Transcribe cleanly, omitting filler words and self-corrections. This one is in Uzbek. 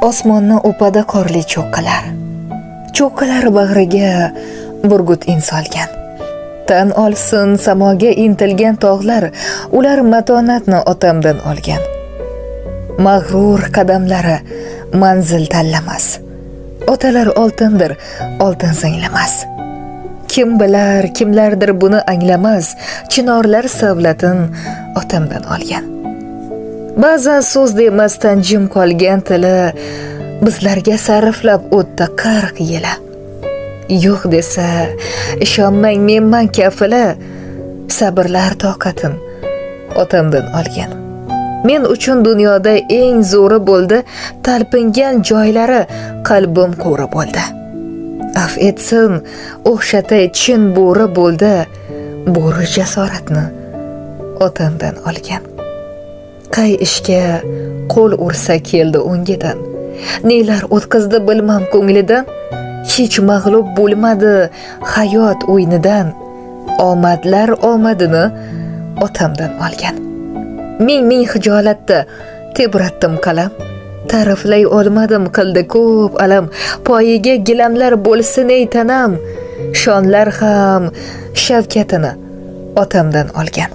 Osmonni o'pada qorli cho'qqilar. Cho'qqilar bag'riga burgut insolgan. Tan olsin samoga intilgan tog'lar, ular matonatni otamdan olgan. Mag'rur qadamlari manzil tanlamas. Otalar oltindir, oltin zanglamas. Kim bilar, kimlardir buni anglamas, chinorlar savlatin otamdan olgan. Ba'zan so'z demasdan jim qolgan tili bizlarga sarflab o'tdi 40 yili. Yo'q desa, ishonmang menman kafila, sabrlar toqatin otamdan olgan. Men uchun dunyoda eng zo'ri bo'ldi, talpingan joylari qalbim qo'ri bo'ldi. Af etsin, o'xshatay chin bo'ri bo'ldi, bo'ri jasoratni otamdan olgan. Qay ishga qo'l ursa keldi o'ngidan, nelar o'tkazdi bilmam ko'nglidan, hech mag'lub bo'lmadi hayot o'yinidan, omadlar omadini otamdan olgan. Ming hijolatda tebratdim qalam, ta'riflay olmadim qildi ko'p alam, poyiga gilamlar bo'lsin ey tanam, shonlar ham shavkatini otamdan olgan.